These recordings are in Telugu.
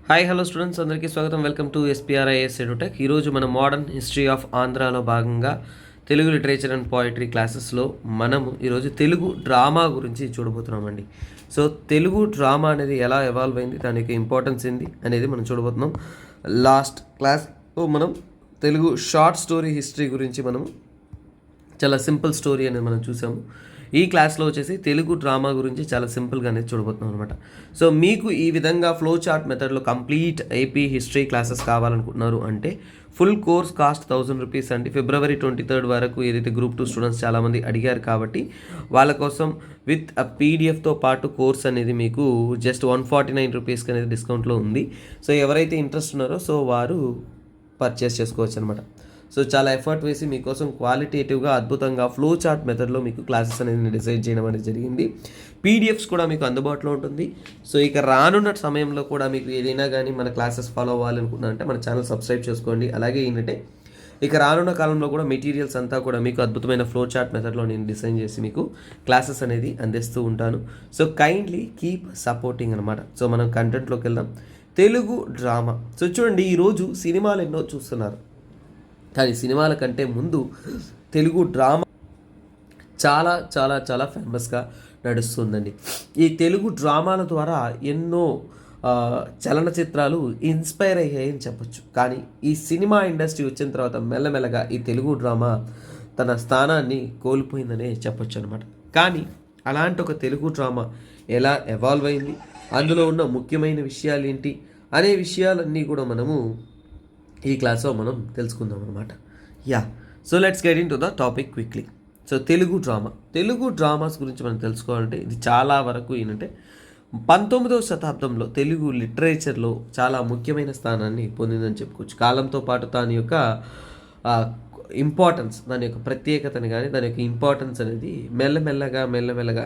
హాయ్ హలో స్టూడెంట్స్, అందరికీ స్వాగతం. Welcome to SPRIS edutech. ఈరోజు మనం మోడర్న్ హిస్టరీ ఆఫ్ ఆంధ్రాలో భాగంగా తెలుగు లిటరేచర్ అండ్ పోయిటరీ క్లాసెస్లో మనము ఈరోజు తెలుగు డ్రామా గురించి చూడబోతున్నామండి. సో తెలుగు డ్రామా అనేది ఎలా ఎవాల్వ్ అయింది, దానికి ఇంపార్టెన్స్ ఏంది అనేది మనం చూడబోతున్నాం. లాస్ట్ క్లాస్లో మనం తెలుగు షార్ట్ స్టోరీ హిస్టరీ గురించి మనము చాలా సింపుల్ స్టోరీ అనేది మనం చూసాము. ఈ క్లాస్లో వచ్చేసి తెలుగు డ్రామా గురించి చాలా సింపుల్గా అనేది చూడబోతున్నాం అనమాట. సో మీకు ఈ విధంగా ఫ్లో చార్ట్ మెథడ్లో కంప్లీట్ ఏపీ హిస్టరీ క్లాసెస్ కావాలనుకుంటున్నారు అంటే ఫుల్ కోర్స్ కాస్ట్ 1000 రూపీస్ అండి. ఫిబ్రవరి 23 వరకు ఏదైతే గ్రూప్ 2 స్టూడెంట్స్ చాలామంది అడిగారు కాబట్టి వాళ్ళ కోసం విత్ ఆ పీడిఎఫ్తో పాటు కోర్స్ అనేది మీకు జస్ట్ 149 రూపీస్కి అనేది డిస్కౌంట్లో ఉంది. సో ఎవరైతే ఇంట్రెస్ట్ ఉన్నారో సో వారు పర్చేస్ చేసుకోవచ్చు అనమాట. సో చాలా ఎఫర్ట్ వేసి మీకోసం క్వాలిటేటివ్గా అద్భుతంగా ఫ్లో చార్ట్ మెథడ్లో మీకు క్లాసెస్ అనేది డిజైన్ చేయడం అనేది జరిగింది. పీడిఎఫ్స్ కూడా మీకు అందుబాటులో ఉంటుంది. సో ఇక రానున్న సమయంలో కూడా మీకు ఏదైనా కానీ మన క్లాసెస్ ఫాలో అవ్వాలనుకుంటున్నారంటే మన ఛానల్ సబ్స్క్రైబ్ చేసుకోండి. అలాగే ఏంటంటే ఇక రానున్న కాలంలో కూడా మెటీరియల్స్ అంతా కూడా మీకు అద్భుతమైన ఫ్లో చార్ట్ మెథడ్లో నేను డిజైన్ చేసి మీకు క్లాసెస్ అనేది అందిస్తూ ఉంటాను. సో కైండ్లీ కీప్ సపోర్టింగ్ అనమాట. సో మనం కంటెంట్లోకి వెళ్దాం. తెలుగు డ్రామా. సో చూడండి, ఈరోజు సినిమాలు ఎన్నో చూస్తున్నారు, కానీ సినిమాల కంటే ముందు తెలుగు డ్రామా చాలా చాలా చాలా ఫేమస్గా నడుస్తుందండి. ఈ తెలుగు డ్రామాల ద్వారా ఎన్నో చలనచిత్రాలు ఇన్స్పైర్ అయ్యాయని చెప్పొచ్చు. కానీ ఈ సినిమా ఇండస్ట్రీ వచ్చిన తర్వాత మెల్లమెల్లగా ఈ తెలుగు డ్రామా తన స్థానాన్ని కోల్పోయిందనే చెప్పొచ్చు అనమాట. కానీ అలాంటి ఒక తెలుగు డ్రామా ఎలా ఎవాల్వ్ అయింది, అందులో ఉన్న ముఖ్యమైన విషయాలు ఏంటి అనే విషయాలన్నీ కూడా మనము ఈ క్లాస్లో మనం తెలుసుకుందాం అనమాట. So let's get in to the topic quickly. So Telugu dramas గురించి మనం తెలుసుకోవాలంటే ఇది చాలా వరకు ఏంటంటే 19వ శతాబ్దంలో తెలుగు లిటరేచర్లో చాలా ముఖ్యమైన స్థానాన్ని పొందిందని చెప్పుకోవచ్చు. కాలంతో పాటు దాని యొక్క ఇంపార్టెన్స్, దాని యొక్క ప్రత్యేకతని కానీ దాని యొక్క ఇంపార్టెన్స్ అనేది మెల్లమెల్లగా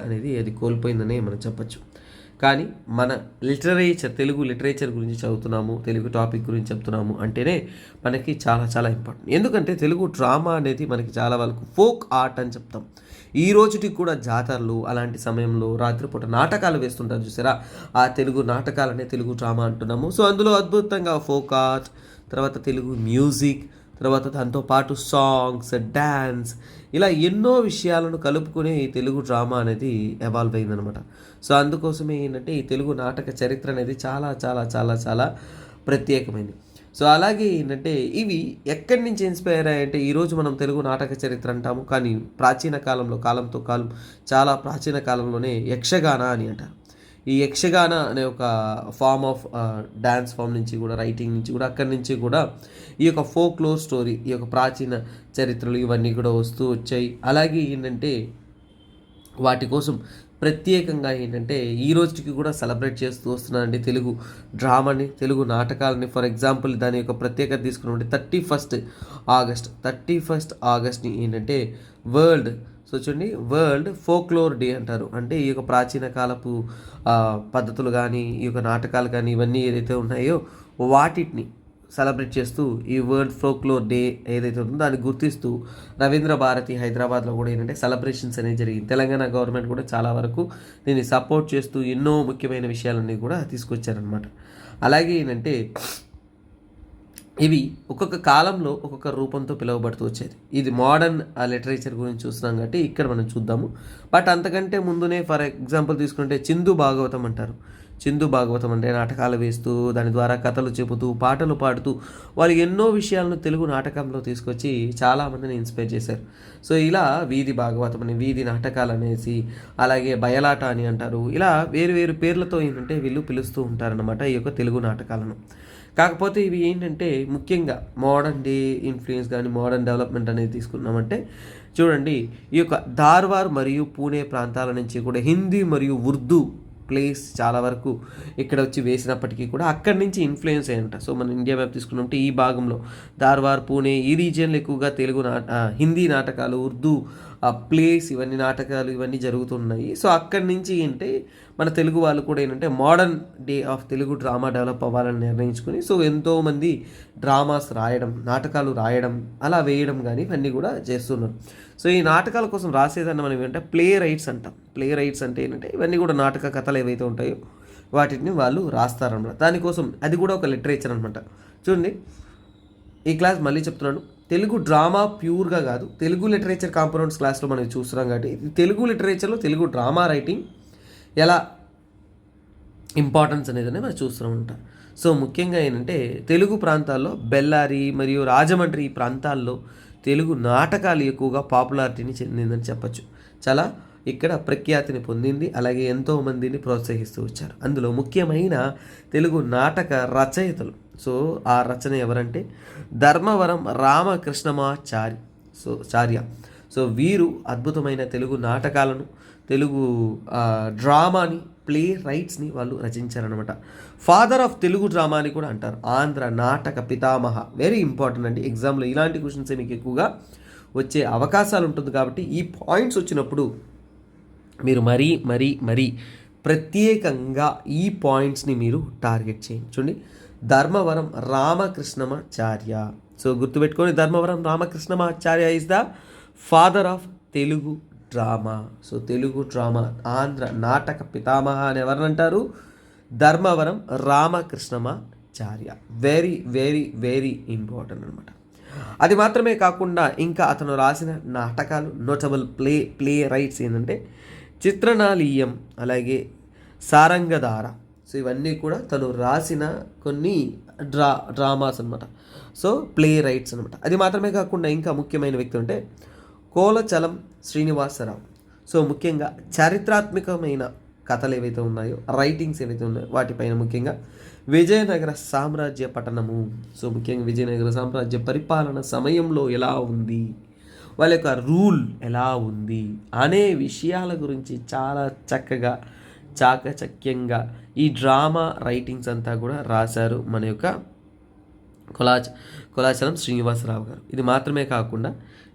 అనేది అది కోల్పోయిందని మనం చెప్పచ్చు. కానీ మన తెలుగు లిటరేచర్ గురించి చదువుతున్నాము, తెలుగు టాపిక్ గురించి చెప్తున్నాము అంటేనే మనకి చాలా చాలా ఇంపార్టెంట్. ఎందుకంటే తెలుగు డ్రామా అనేది మనకి చాలా వరకు ఫోక్ ఆర్ట్ అని చెప్తాం. ఈ రోజుకి కూడా జాతరలు అలాంటి సమయంలో రాత్రిపూట నాటకాలు వేస్తుంటారు చూసారా, ఆ తెలుగు నాటకాలనే తెలుగు డ్రామా అంటున్నాము. సో అందులో అద్భుతంగా ఫోక్ ఆర్ట్, తర్వాత తెలుగు మ్యూజిక్, తర్వాత దాంతోపాటు సాంగ్స్, డ్యాన్స్, ఇలా ఎన్నో విషయాలను కలుపుకునే ఈ తెలుగు డ్రామా అనేది ఎవాల్వ్ అయిందనమాట. సో అందుకోసమే ఏంటంటే ఈ తెలుగు నాటక చరిత్ర అనేది చాలా చాలా చాలా చాలా ప్రత్యేకమైనది. సో అలాగే ఏంటంటే ఇవి ఎక్కడి నుంచి ఇన్స్పైర్ అయ్యాయంటే ఈరోజు మనం తెలుగు నాటక చరిత్ర అంటాము, కానీ ప్రాచీన కాలంలో కాలంతో కాలం చాలా ప్రాచీన కాలంలోనే యక్షగాన అని అంటారు. ఈ యక్షగాన అనే ఒక ఫామ్ ఆఫ్ డ్యాన్స్ ఫామ్ నుంచి కూడా, రైటింగ్ నుంచి కూడా, అక్కడి నుంచి కూడా ఈ యొక్క ఫోక్లోర్ స్టోరీ, ఈ యొక్క ప్రాచీన చరిత్రలు ఇవన్నీ కూడా వస్తూ వచ్చాయి. అలాగే ఏంటంటే వాటి కోసం ప్రత్యేకంగా ఏంటంటే ఈ రోజుకి కూడా సెలబ్రేట్ చేస్తూ వస్తున్నారండి తెలుగు డ్రామాని, తెలుగు నాటకాలని. ఫర్ ఎగ్జాంపుల్ దాని యొక్క ప్రత్యేకత తీసుకున్నట్టు 31 ఆగస్ట్ని ఏంటంటే వరల్డ్ ఫోక్లోర్ డే అంటారు. అంటే ఈ యొక్క ప్రాచీన కాలపు పద్ధతులు కానీ, ఈ యొక్క నాటకాలు కానీ, ఇవన్నీ ఏదైతే ఉన్నాయో వాటిని సెలబ్రేట్ చేస్తూ ఈ వరల్డ్ ఫోక్లోర్ డే ఏదైతే ఉందో దాన్ని గుర్తిస్తూ రవీంద్ర భారతి హైదరాబాద్లో కూడా ఏంటంటే సెలబ్రేషన్స్ అనేది జరిగింది. తెలంగాణ గవర్నమెంట్ కూడా చాలా వరకు దీన్ని సపోర్ట్ చేస్తూ ఎన్నో ముఖ్యమైన విషయాలన్నీ కూడా తీసుకొచ్చారనమాట. అలాగే ఏంటంటే ఇవి ఒక్కొక్క కాలంలో ఒక్కొక్క రూపంతో పిలువబడుతూ వచ్చేది. ఇది మోడర్న్ లిటరేచర్ గురించి చూస్తున్నాం కాబట్టి ఇక్కడ మనం చూద్దాము. బట్ అంతకంటే ముందునే ఫర్ ఎగ్జాంపుల్ తీసుకుంటే చిందు భాగవతం అంటారు. చిందు భాగవతం అంటే నాటకాలు వేస్తూ దాని ద్వారా కథలు చెబుతూ పాటలు పాడుతూ వాళ్ళు ఎన్నో విషయాలను తెలుగు నాటకంలో తీసుకొచ్చి చాలామందిని ఇన్స్పైర్ చేశారు. సో ఇలా వీధి భాగవతం అని, వీధి నాటకాలు అనేసి, అలాగే బయలాట అని అంటారు. ఇలా వేరు వేరు పేర్లతో ఏంటంటే వీళ్ళు పిలుస్తూ ఉంటారనమాట ఈ యొక్క తెలుగు నాటకాలను. కాకపోతే ఇవి ఏంటంటే ముఖ్యంగా మోడర్న్ డే ఇన్ఫ్లుయెన్స్ కానీ మోడర్న్ డెవలప్మెంట్ అనేది తీసుకున్నామంటే చూడండి, ఈ యొక్క ధార్వాడ్ మరియు పూణే ప్రాంతాల నుంచి కూడా హిందీ మరియు ఉర్దూ ప్లేస్ చాలా వరకు ఇక్కడ వచ్చి వేసినప్పటికీ కూడా అక్కడి నుంచి ఇన్ఫ్లుయెన్స్ అయ్యంట. సో మన ఇండియా మ్యాప్ తీసుకున్నట్టు ఈ భాగంలో ధార్వాడ్, పూణే ఈ రీజియన్లో ఎక్కువగా హిందీ నాటకాలు, ఉర్దూ ప్లేస్, ఇవన్నీ నాటకాలు ఇవన్నీ జరుగుతున్నాయి. సో అక్కడి నుంచి ఏంటంటే మన తెలుగు వాళ్ళు కూడా ఏంటంటే modern day of Telugu drama develop అవ్వాలని నిర్ణయించుకొని సో ఎంతోమంది డ్రామాస్ రాయడం, నాటకాలు రాయడం, అలా వేయడం కానీ ఇవన్నీ కూడా చేస్తున్నారు. సో ఈ నాటకాల కోసం రాసేదాన్ని మనం ఏంటంటే ప్లే రైట్స్ అంటాం. ప్లే రైట్స్ అంటే ఏంటంటే ఇవన్నీ కూడా నాటక కథలు ఏవైతే ఉంటాయో వాటిని వాళ్ళు రాస్తారనమాట. దానికోసం అది కూడా ఒక లిటరేచర్ అనమాట. చూడండి, ఈ క్లాస్ మళ్ళీ చెప్తున్నాను, తెలుగు డ్రామా ప్యూర్గా కాదు, తెలుగు లిటరేచర్ కాంపోనెంట్స్ క్లాస్లో మనం చూస్తున్నాం కాబట్టి తెలుగు లిటరేచర్లో తెలుగు డ్రామా రైటింగ్ ఎలా ఇంపార్టెన్స్ అనేది మనం చూస్తూ ఉంటాం. సో ముఖ్యంగా ఏంటంటే తెలుగు ప్రాంతాల్లో బెల్లారి మరియు రాజమండ్రి ఈ ప్రాంతాల్లో తెలుగు నాటకాలు ఎక్కువగా పాపులారిటీని చెందిందని చెప్పచ్చు. చాలా ఇక్కడ ప్రఖ్యాతిని పొందింది, అలాగే ఎంతోమందిని ప్రోత్సహిస్తూ వచ్చారు. అందులో ముఖ్యమైన తెలుగు నాటక రచయితలు, సో ఆ రచన ఎవరంటే ధర్మవరం రామకృష్ణమాచారి చార్య. సో వీరు అద్భుతమైన తెలుగు నాటకాలను, తెలుగు డ్రామాని, ప్లే రైట్స్ని వాళ్ళు రచించారనమాట. ఫాదర్ ఆఫ్ తెలుగు డ్రామా అని కూడా అంటారు. ఆంధ్ర నాటక పితామహ. వెరీ ఇంపార్టెంట్ అండి, ఎగ్జామ్లో ఇలాంటి క్వశ్చన్స్ మీకు ఎక్కువగా వచ్చే అవకాశాలు ఉంటుంది. కాబట్టి ఈ పాయింట్స్ వచ్చినప్పుడు మీరు మరీ మరీ మరీ ప్రత్యేకంగా ఈ పాయింట్స్ని మీరు టార్గెట్ చేయండి. చూడండి, ధర్మవరం రామకృష్ణమాచార్య. సో గుర్తుపెట్టుకొని, Dharmavaram Ramakrishnamacharya is the father of Telugu drama. So Telugu drama Andhra నాటక పితామహ అని ఎవరినంటారు? Dharmavaram Ramakrishnamacharya. Very very very important అనమాట. అది మాత్రమే కాకుండా ఇంకా అతను రాసిన నాటకాలు, నోటబుల్ ప్లే రైట్స్ ఏంటంటే చిత్రనాళీయం, అలాగే సారంగధార. సో ఇవన్నీ కూడా తను రాసిన కొన్ని డ్రామాస్ అనమాట. సో ప్లే రైట్స్ అనమాట. అది మాత్రమే కాకుండా ఇంకా ముఖ్యమైన వ్యక్తి అంటే కోలచలం శ్రీనివాసరావు. సో ముఖ్యంగా చారిత్రాత్మకమైన కథలు ఏవైతే ఉన్నాయో, రైటింగ్స్ ఏవైతే ఉన్నాయో వాటిపైన ముఖ్యంగా విజయనగర సామ్రాజ్య పట్టణము. సో ముఖ్యంగా విజయనగర సామ్రాజ్య పరిపాలన సమయంలో ఎలా ఉంది, వాళ్ళ యొక్క రూల్ ఎలా ఉంది అనే విషయాల గురించి చాలా చక్కగా చాకచక్యంగా ఈ డ్రామా రైటింగ్స్ అంతా కూడా రాశారు మన యొక్క కోలాచలం శ్రీనివాసరావు గారు. ఇది మాత్రమే కాకుండా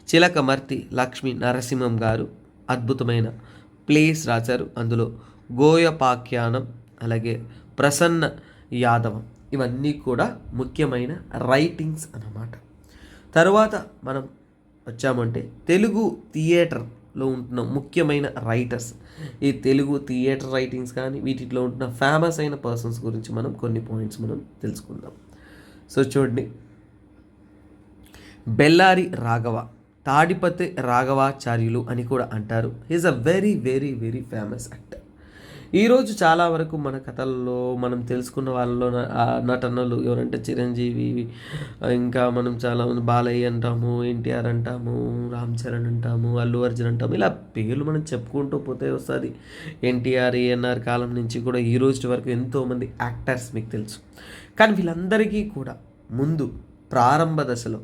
చిలకమర్తి లక్ష్మీ నరసింహం గారు అద్భుతమైన ప్లేస్ రాశారు. అందులో గోయపాఖ్యానం, అలాగే ప్రసన్న యాదవం, ఇవన్నీ కూడా ముఖ్యమైన రైటింగ్స్ అన్నమాట. తర్వాత మనం వచ్చామంటే తెలుగు థియేటర్లో ఉంటున్న ముఖ్యమైన రైటర్స్, ఈ తెలుగు థియేటర్ రైటింగ్స్ కానీ వీటిలో ఉంటున్న ఫేమస్ అయిన పర్సన్స్ గురించి మనం కొన్ని పాయింట్స్ మనం తెలుసుకుందాం. సో చూడండి, బెల్లారి రాఘవ, తాడిపత్రి రాఘవాచార్యులు అని కూడా అంటారు. He is a very very very famous actor. ఈరోజు చాలా వరకు మన కథల్లో మనం తెలుసుకున్న వాళ్ళలో నటనలు ఎవరంటే చిరంజీవి, ఇంకా మనం చాలామంది బాలయ్య అంటాము, ఎన్టీఆర్ అంటాము, రామ్ చరణ్ అంటాము, అల్లు అర్జున్ అంటాము. ఇలా పేర్లు మనం చెప్పుకుంటూ పోతే వస్తుంది. ఎన్టీఆర్, ఏఎన్ఆర్ కాలం నుంచి కూడా ఈ రోజు వరకు ఎంతోమంది యాక్టర్స్ మీకు తెలుసు. కానీ వీళ్ళందరికీ కూడా ముందు ప్రారంభ దశలో,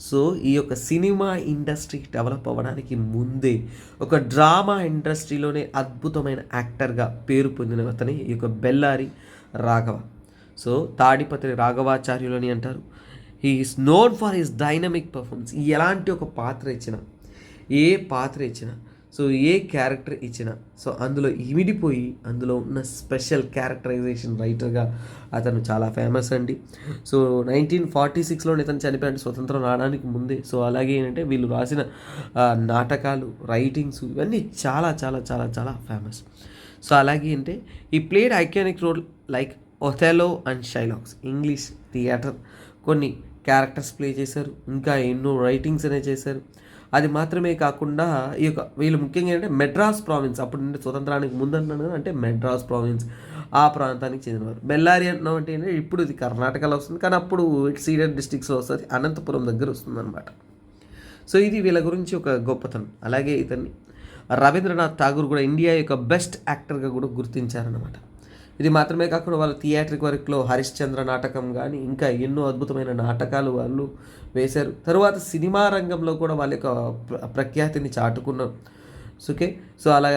సో ఈ యొక్క సినిమా ఇండస్ట్రీ డెవలప్ అవ్వడానికి ముందే ఒక డ్రామా ఇండస్ట్రీలోనే అద్భుతమైన యాక్టర్గా పేరు పొందిన అతని ఈ యొక్క బెల్లారి రాఘవ. సో తాడిపత్రి రాఘవాచార్యులు అని అంటారు. He is known for his dynamic performance. ఎలాంటి ఒక పాత్ర ఇచ్చినా, ఏ పాత్ర ఇచ్చినా, సో ఏ క్యారెక్టర్ ఇచ్చినా, సో అందులో ఇమిడిపోయి అందులో ఉన్న స్పెషల్ క్యారెక్టరైజేషన్ రైటర్గా అతను చాలా ఫేమస్ అండి. సో 1946లో ఇతను చనిపోయాడు, స్వతంత్రం రావడానికి ముందే. సో అలాగే ఏంటంటే వీళ్ళు రాసిన నాటకాలు, రైటింగ్స్ ఇవన్నీ చాలా చాలా చాలా చాలా ఫేమస్. సో అలాగే అంటే ఈ played iconic role like Othello and Shylocks. English theatre కొన్ని క్యారెక్టర్స్ ప్లే చేశారు, ఇంకా ఎన్నో రైటింగ్స్ అనేవి చేశారు. అది మాత్రమే కాకుండా ఈ యొక్క వీళ్ళు ముఖ్యంగా ఏంటంటే మెడ్రాస్ ప్రావిన్స్, అప్పుడు నుండి స్వతంత్రానికి ముందన్నాను అంటే మెడ్రాస్ ప్రావిన్స్ ఆ ప్రాంతానికి చెందినవారు. బెల్లారి అంటే ఏంటంటే ఇప్పుడు ఇది కర్ణాటకలో వస్తుంది, కానీ అప్పుడు సీడెడ్ డిస్ట్రిక్ట్స్లో వస్తుంది, అనంతపురం దగ్గర వస్తుంది అనమాట. సో ఇది వీళ్ళ గురించి ఒక గొప్పతనం. అలాగే ఇతన్ని రవీంద్రనాథ్ ఠాగూర్ కూడా ఇండియా యొక్క బెస్ట్ యాక్టర్గా కూడా గుర్తించారనమాట. ఇది మాత్రమే కాకుండా వాళ్ళ థియేటర్కి వర్క్లో హరిశ్చంద్ర నాటకం కానీ ఇంకా ఎన్నో అద్భుతమైన నాటకాలు వాళ్ళు వేశారు. తరువాత సినిమా రంగంలో కూడా వాళ్ళ యొక్క ప్రఖ్యాతిని చాటుకున్నారు. ఓకే, సో అలా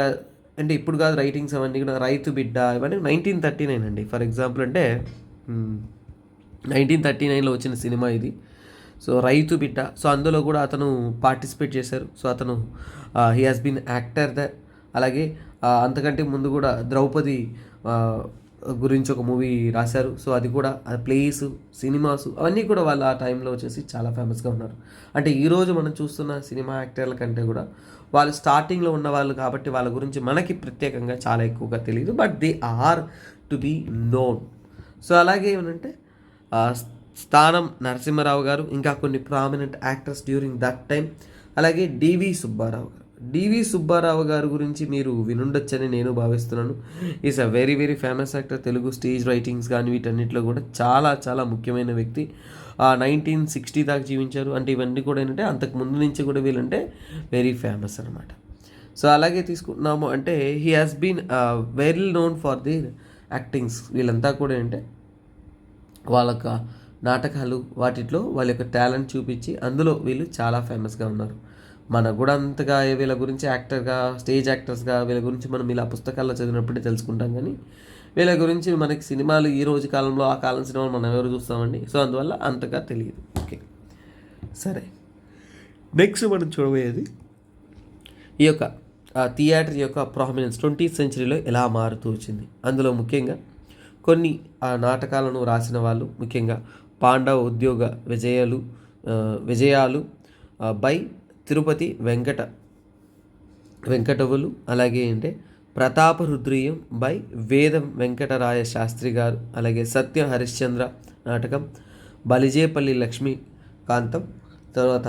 అంటే ఇప్పుడు కాదు, రైటింగ్స్ అవన్నీ కూడా రైతు బిడ్డ ఇవన్నీ 1939 అండి. ఫర్ ఎగ్జాంపుల్ అంటే 1939లో వచ్చిన సినిమా ఇది. సో రైతు బిడ్డ, సో అందులో కూడా అతను పార్టిసిపేట్ చేశారు. సో అతను he has been actor the. అలాగే అంతకంటే ముందు కూడా ద్రౌపది గురించి ఒక మూవీ రాశారు. సో అది కూడా ప్లేస్, సినిమాస్ అవన్నీ కూడా వాళ్ళు ఆ టైంలో వచ్చేసి చాలా ఫేమస్గా ఉన్నారు. అంటే ఈరోజు మనం చూస్తున్న సినిమా యాక్టర్ల కంటే కూడా వాళ్ళు స్టార్టింగ్లో ఉన్న వాళ్ళు కాబట్టి వాళ్ళ గురించి మనకి ప్రత్యేకంగా చాలా ఎక్కువగా తెలియదు. But they are to be known. So అలాగే ఏమనంటే స్థానం నరసింహారావు గారు, ఇంకా కొన్ని prominent actors during that time. అలాగే డివి సుబ్బారావు గారు. డివి సుబ్బారావు గారి గురించి మీరు వినుండొచ్చని నేను భావిస్తున్నాను. Is a very very famous actor. Telugu stage writings కానీ వీటన్నిటిలో కూడా చాలా చాలా ముఖ్యమైన వ్యక్తి. 1960 దాకా జీవించారు. అంటే ఇవన్నీ కూడా ఏంటంటే అంతకు ముందు నుంచి కూడా వీళ్ళంటే వెరీ ఫేమస్ అనమాట. సో అలాగే తీసుకుంటున్నాము అంటే he has been very known for the actings. వీళ్ళంతా కూడా ఏంటంటే వాళ్ళ నాటకాలు వాటిలో వాళ్ళ యొక్క టాలెంట్ చూపించి అందులో వీళ్ళు చాలా ఫేమస్గా ఉన్నారు. మనకు కూడా అంతగా వీళ్ళ గురించి యాక్టర్గా, స్టేజ్ యాక్టర్స్గా వీళ్ళ గురించి మనం ఇలా పుస్తకాల్లో చదివినప్పుడే తెలుసుకుంటాం, కానీ వీళ్ళ గురించి మనకి సినిమాలు ఈ రోజు కాలంలో ఆ కాలం సినిమాలు మనం ఎవరు చూస్తామండి. సో అందువల్ల అంతగా తెలియదు. ఓకే, సరే. నెక్స్ట్ మనం చూడబోయేది ఈ యొక్క థియేటర్ యొక్క ప్రామినెన్స్ 20th సెంచరీలో ఎలా మారుతూ వచ్చింది. అందులో ముఖ్యంగా కొన్ని నాటకాలను రాసిన వాళ్ళు, ముఖ్యంగా పాండవ ఉద్యోగ విజయాలు బై తిరుపతి వెంకటవులు, అలాగే అంటే ప్రతాపరుద్రీయం బై వేదం వెంకటరాయ శాస్త్రి గారు, అలాగే సత్య హరిశ్చంద్ర నాటకం, బలిజేపల్లి లక్ష్మీకాంతం, తర్వాత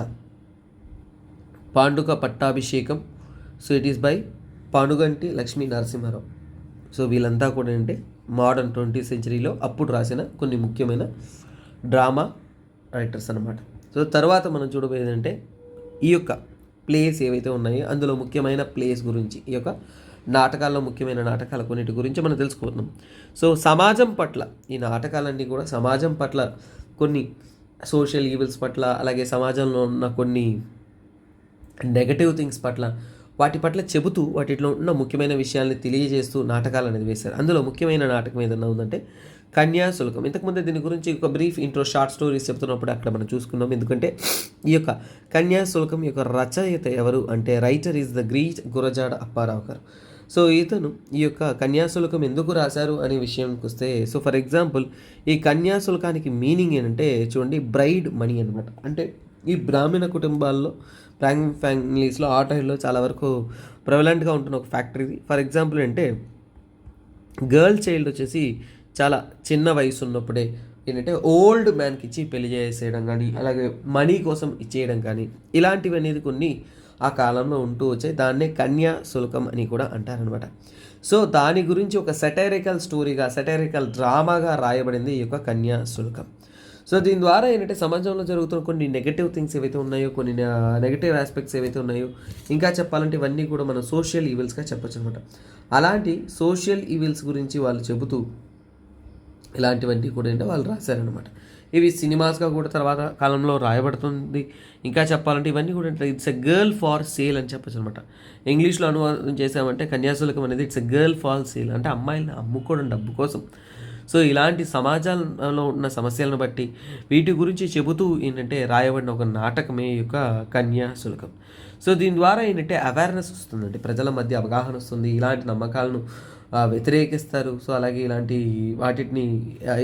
Panduka Pattabhishekam. So it is by Panuganti Lakshmi Narasimharao. So వీళ్ళంతా కూడా అంటే మోడర్న్ 20th సెంచరీలో అప్పుడు రాసిన కొన్ని ముఖ్యమైన డ్రామా రైటర్స్ అన్నమాట. సో తర్వాత మనం చూడబోయేది అంటే ఈ యొక్క ప్లేస్ ఏవైతే ఉన్నాయో అందులో ముఖ్యమైన ప్లేస్ గురించి, ఈ యొక్క నాటకాల్లో ముఖ్యమైన నాటకాల కొన్నిటి గురించి మనం తెలుసుకుంటున్నాం. సో సమాజం పట్ల ఈ నాటకాలన్నీ కూడా సమాజం పట్ల కొన్ని సోషల్ ఈవిల్స్ పట్ల, అలాగే సమాజంలో ఉన్న కొన్ని నెగటివ్ థింగ్స్ పట్ల, వాటి పట్ల చెబుతూ వాటిలో ఉన్న ముఖ్యమైన విషయాల్ని తెలియజేస్తూ నాటకాలు అనేది వేశారు. అందులో ముఖ్యమైన నాటకం ఏదన్నా ఉందంటే కన్యాశుల్కం. ఇంతకుముందే దీని గురించి ఒక బ్రీఫ్ ఇంట్రో షార్ట్ స్టోరీస్ చెప్తున్నప్పుడు అక్కడ మనం చూసుకున్నాం. ఎందుకంటే ఈ యొక్క కన్యాశుల్కం యొక్క రచయిత ఎవరు అంటే writer is the great Gurajada Apparao గారు. సో ఇతను ఈ యొక్క కన్యాశుల్కం ఎందుకు రాశారు అనే విషయానికి వస్తే, సో ఫర్ ఎగ్జాంపుల్ ఈ కన్యాశుల్కానికి మీనింగ్ ఏంటంటే చూడండి, బ్రైడ్ మనీ అనమాట. అంటే ఈ బ్రాహ్మణ కుటుంబాల్లో, ఫ్యామిలీస్లో ఆ టైంలో చాలా వరకు ప్రెవలెంట్గా ఉంటున్న ఒక ఫ్యాక్టర్ ఇది. ఫర్ ఎగ్జాంపుల్ అంటే గర్ల్ చైల్డ్ వచ్చేసి చాలా చిన్న వయసు ఉన్నప్పుడే ఏంటంటే ఓల్డ్ మ్యాన్కి ఇచ్చి పెళ్లి చేసేయడం కానీ, అలాగే మనీ కోసం ఇచ్చేయడం కానీ, ఇలాంటివి అనేది కొన్ని ఆ కాలంలో ఉంటూ వచ్చాయి. దాన్నే కన్యాశుల్కం అని కూడా అంటారనమాట. సో దాని గురించి ఒక సెటైరికల్ స్టోరీగా, సెటైరికల్ డ్రామాగా రాయబడింది ఈ యొక్క కన్యాశుల్కం. సో దీని ద్వారా ఏంటంటే సమాజంలో జరుగుతున్న కొన్ని నెగటివ్ థింగ్స్ ఏవైతే ఉన్నాయో, కొన్ని నెగటివ్ ఆస్పెక్ట్స్ ఏవైతే ఉన్నాయో, ఇంకా చెప్పాలంటే ఇవన్నీ కూడా మనం సోషల్ ఈవిల్స్గా చెప్పచ్చు అనమాట. అలాంటి సోషల్ ఈవిల్స్ గురించి వాళ్ళు చెబుతూ ఇలాంటివన్నీ కూడా ఏంటంటే వాళ్ళు రాశారనమాట. ఇవి సినిమాస్గా కూడా తర్వాత కాలంలో రాయబడుతుంది. ఇంకా చెప్పాలంటే ఇవన్నీ కూడా it's a girl far sale అని చెప్పచ్చు అనమాట. ఇంగ్లీష్లో అనువాదం చేసామంటే కన్యాశుల్కం అనేది it's a girl far sale, అంటే అమ్మాయిలను అమ్ముకోవడం డబ్బు కోసం. సో ఇలాంటి సమాజంలో ఉన్న సమస్యలను బట్టి వీటి గురించి చెబుతూ ఏంటంటే రాయబడిన ఒక నాటకమే ఈ యొక్క కన్యాశుల్కం. సో దీని ద్వారా ఏంటంటే అవేర్నెస్ వస్తుందండి, ప్రజల మధ్య అవగాహన వస్తుంది. ఇలాంటి నమ్మకాలను వ్యతిరేకిస్తారు. సో అలాగే ఇలాంటి వాటిని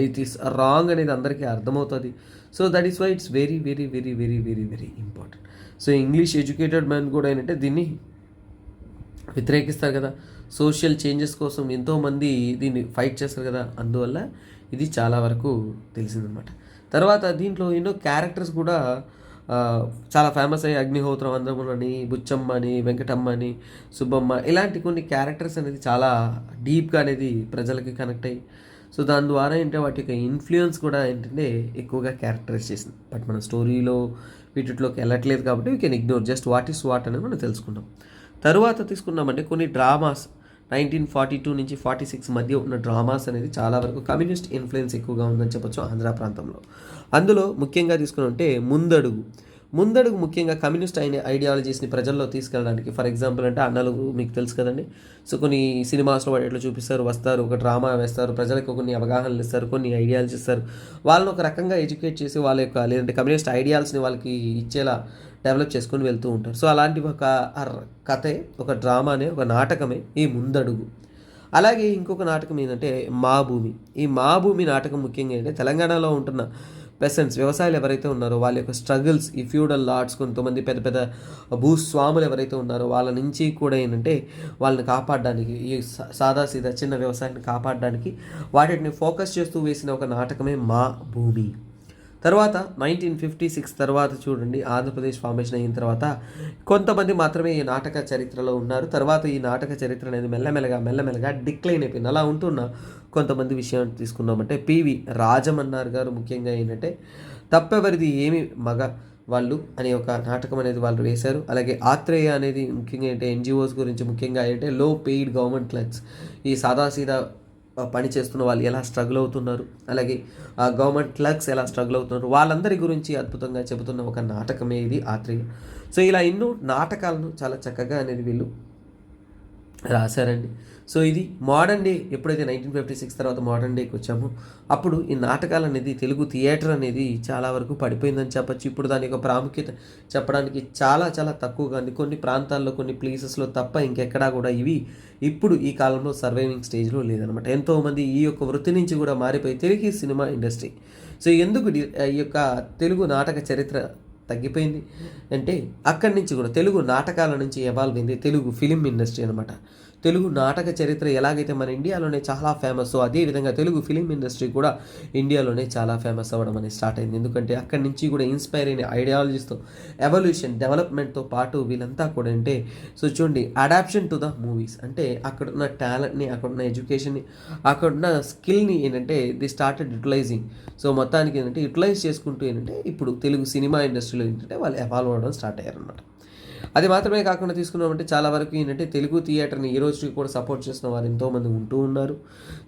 ఇట్ ఈస్ రాంగ్ అనేది అందరికీ అర్థమవుతుంది. So that is why it's very very very very very very important. So English educated man కూడా ఏంటంటే దీన్ని వ్యతిరేకిస్తారు కదా, సోషల్ చేంజెస్ కోసం ఎంతోమంది దీన్ని ఫైట్ చేస్తారు కదా, అందువల్ల ఇది చాలా వరకు తెలిసిందనమాట. తర్వాత దీంట్లో ఎన్నో క్యారెక్టర్స్ కూడా చాలా ఫేమస్ అయ్యి, అగ్నిహోత్రం, అందములని, బుచ్చమ్మ అని, వెంకటమ్మ అని, సుబ్బమ్మ, ఇలాంటి కొన్ని క్యారెక్టర్స్ అనేది చాలా డీప్గా అనేది ప్రజలకి కనెక్ట్ అయ్యి, సో దాని ద్వారా ఏంటంటే వాటి యొక్క ఇన్ఫ్లుయెన్స్ కూడా ఏంటంటే ఎక్కువగా క్యారెక్టరైజ్ చేసింది. బట్ మన స్టోరీలో వీటిలోకి వెళ్ళట్లేదు కాబట్టి we can ignore just what is what అనేది మనం తెలుసుకుంటాం. తరువాత తీసుకున్నామంటే కొన్ని డ్రామాస్ 1942 నుంచి 46 మధ్య ఉన్న డ్రామాస్ అనేది చాలా వరకు కమ్యూనిస్ట్ ఇన్ఫ్లుయెన్స్ ఎక్కువగా ఉందని చెప్పొచ్చు ఆంధ్ర ప్రాంతంలో. అందులో ముఖ్యంగా తీసుకుని ముందడుగు ముఖ్యంగా కమ్యూనిస్ట్ ఐడియాలజీస్ని ప్రజల్లో తీసుకెళ్ళడానికి. ఫర్ ఎగ్జాంపుల్ అంటే అన్నలు మీకు తెలుసు కదండి. సో కొన్ని సినిమాస్లో వాటి ఎట్లా చూపిస్తారు, వస్తారు, ఒక డ్రామా వేస్తారు, ప్రజలకు కొన్ని అవగాహనలు ఇస్తారు, కొన్ని ఐడియాలజీ ఇస్తారు, వాళ్ళని ఒక రకంగా ఎడ్యుకేట్ చేసి వాళ్ళ యొక్క లేదంటే కమ్యూనిస్ట్ ఐడియాల్స్ని వాళ్ళకి ఇచ్చేలా డెవలప్ చేసుకొని వెళ్తూ ఉంటారు. సో అలాంటి ఒక కథే, ఒక డ్రామానే, ఒక నాటకమే ఈ ముందడుగు. అలాగే ఇంకొక నాటకం ఏంటంటే మా భూమి. ఈ మా భూమి నాటకం ముఖ్యంగా ఏంటంటే తెలంగాణలో ఉంటున్న పెసెంట్స్ వ్యవసాయాలు ఎవరైతే ఉన్నారో వాళ్ళ యొక్క స్ట్రగుల్స్, ఈ ఫ్యూడల్ లార్డ్స్, కొంతమంది పెద్ద పెద్ద భూస్వాములు ఎవరైతే ఉన్నారో వాళ్ళ నుంచి కూడా ఏంటంటే వాళ్ళని కాపాడడానికి, ఈ సాదాసీదా చిన్న వ్యవసాయాన్ని కాపాడడానికి వాటిని ఫోకస్ చేస్తూ వేసిన ఒక నాటకమే మా భూమి. తర్వాత 1956 తర్వాత చూడండి, ఆంధ్రప్రదేశ్ ఫార్మేషన్ అయిన తర్వాత కొంతమంది మాత్రమే ఈ నాటక చరిత్రలో ఉన్నారు. తర్వాత ఈ నాటక చరిత్ర అనేది మెల్లమెల్లగా డిక్లైన్ అయిపోయింది. అలా ఉంటున్న కొంతమంది విషయం తీసుకున్నామంటే పివి రాజమన్నారు గారు ముఖ్యంగా ఏంటంటే తప్పెవరిది ఏమి మగ వాళ్ళు అనే ఒక నాటకం అనేది వాళ్ళు వేశారు. అలాగే ఆత్రేయ అనేది ముఖ్యంగా ఏంటంటే ఎన్జిఓస్ గురించి, ముఖ్యంగా ఏంటంటే లో పెయిడ్ గవర్నమెంట్ క్లర్క్స్, ఈ సాదాసీదా పని చేస్తున్న వాళ్ళు ఎలా స్ట్రగుల్ అవుతున్నారు, అలాగే గవర్నమెంట్ క్లర్క్స్ ఎలా స్ట్రగుల్ అవుతున్నారు, వాళ్ళందరి గురించి అద్భుతంగా చెబుతున్న ఒక నాటకమే ఇది ఆత్రేయ. సో ఇలా ఎన్నో నాటకాలను చాలా చక్కగా అనేది వీళ్ళు రాశారండి. సో ఇది మోడర్న్ డే. ఎప్పుడైతే 1956 తర్వాత మోడర్న్ డేకి వచ్చామో అప్పుడు ఈ నాటకాలు అనేది, తెలుగు థియేటర్ అనేది చాలా వరకు పడిపోయిందని చెప్పచ్చు. ఇప్పుడు దాని యొక్క ప్రాముఖ్యత చెప్పడానికి చాలా చాలా తక్కువగా ఉంది. కొన్ని ప్రాంతాల్లో, కొన్ని ప్లేసెస్లో తప్ప ఇంకెక్కడా కూడా ఇవి ఇప్పుడు ఈ కాలంలో సర్వైవింగ్ స్టేజ్లో లేదనమాట. ఎంతోమంది ఈ యొక్క వృత్తి నుంచి కూడా మారిపోయి తెలుగు సినిమా ఇండస్ట్రీ. సో ఎందుకు ఈ యొక్క తెలుగు నాటక చరిత్ర తగ్గిపోయింది అంటే అక్కడి నుంచి కూడా తెలుగు నాటకాల నుంచి ఎవాల్వ్ అయింది తెలుగు ఫిలిం ఇండస్ట్రీ అనమాట. తెలుగు నాటక చరిత్ర ఎలాగైతే మన ఇండియాలోనే చాలా ఫేమస్, అదేవిధంగా తెలుగు ఫిలిం ఇండస్ట్రీ కూడా ఇండియాలోనే చాలా ఫేమస్ అవ్వడం అనేది స్టార్ట్ అయింది. ఎందుకంటే అక్కడి నుంచి కూడా ఇన్స్పైర్ అయిన ఐడియాలజీస్తో, ఎవల్యూషన్, డెవలప్మెంట్తో పాటు వీళ్ళంతా కూడా అంటే సో చూడండి, అడాప్షన్ టు ద మూవీస్ అంటే అక్కడున్న టాలెంట్ని, అక్కడున్న ఎడ్యుకేషన్ని, అక్కడున్న స్కిల్ని ఏంటంటే ది స్టార్టెడ్ యూటిలైజింగ్. సో మొత్తానికి ఏంటంటే యూటిలైజ్ చేసుకుంటూ ఏంటంటే ఇప్పుడు తెలుగు సినిమా ఇండస్ట్రీలో ఏంటంటే వాళ్ళు ఎవాల్వ్ అవ్వడం స్టార్ట్ అయ్యారనమాట. అది మాత్రమే కాకుండా తీసుకున్నామంటే చాలా వరకు ఏంటంటే తెలుగు థియేటర్ని ఈ రోజుకి కూడా సపోర్ట్ చేసిన వారు ఎంతోమంది ఉంటూ ఉన్నారు.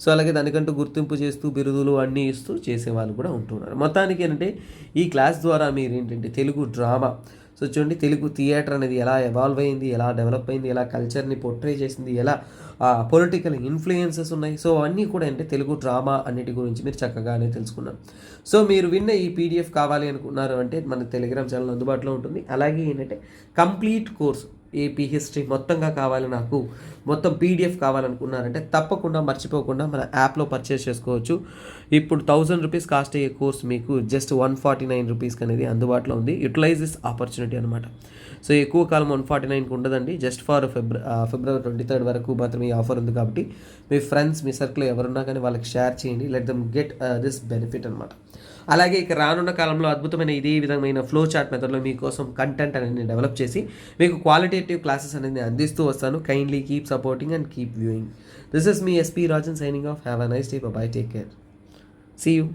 సో అలాగే దానికంటూ గుర్తింపు చేస్తూ బిరుదులు అన్నీ ఇస్తూ చేసేవాళ్ళు కూడా ఉంటూ ఉన్నారు. మొత్తానికి ఏంటంటే ఈ క్లాస్ ద్వారా మీరు ఏంటంటే తెలుగు డ్రామా, సో చూడండి తెలుగు థియేటర్ అనేది ఎలా ఎవాల్వ్ అయింది, ఎలా డెవలప్ అయింది, ఎలా కల్చర్ని పోర్ట్రే చేసింది, ఎలా పొలిటికల్ ఇన్ఫ్లుయెన్సెస్ ఉన్నాయి, సో అన్నీ కూడా అంటే తెలుగు డ్రామా అన్నిటి గురించి మీరు చక్కగానే తెలుసుకున్నారు. సో మీరు విన్న ఈ పీడిఎఫ్ కావాలి అనుకున్నారు అంటే మన టెలిగ్రామ్ ఛానల్ అందుబాటులో ఉంటుంది. అలాగే ఏంటంటే కంప్లీట్ కోర్స్ ఏపీ హిస్టరీ మొత్తంగా కావాలి, నాకు మొత్తం పీడిఎఫ్ కావాలనుకున్నారంటే తప్పకుండా మర్చిపోకుండా మన యాప్లో పర్చేస్ చేసుకోవచ్చు. ఇప్పుడు 1000 రూపీస్ కాస్ట్ అయ్యే కోర్స్ మీకు జస్ట్ 149 రూపీస్కి అనేది అందుబాటులో ఉంది. యూటిలైజ్ దిస్ ఆపర్చునిటీ అనమాట. సో ఎక్కువ కాలం 149కి ఉండదండి, జస్ట్ ఫర్ ఫిబ్రవరి 23 వరకు మాత్రమే ఈ ఆఫర్ ఉంది. కాబట్టి మీ ఫ్రెండ్స్, మీ సర్కిల్ ఎవరున్నా కానీ వాళ్ళకి షేర్ చేయండి, let them get this benefit అనమాట. అలాగే ఇక రానున్న కాలంలో అద్భుతమైన ఇదే విధమైన ఫ్లో చార్ట్ మెథడ్లో మీకోసం కంటెంట్ అనేది డెవలప్ చేసి మీకు క్వాలిటేటివ్ క్లాసెస్ అనేది అందిస్తూ వస్తాను. Kindly keep supporting and keep viewing. This is me SP Rajan signing off. Have a nice day. Bye, take care. See you.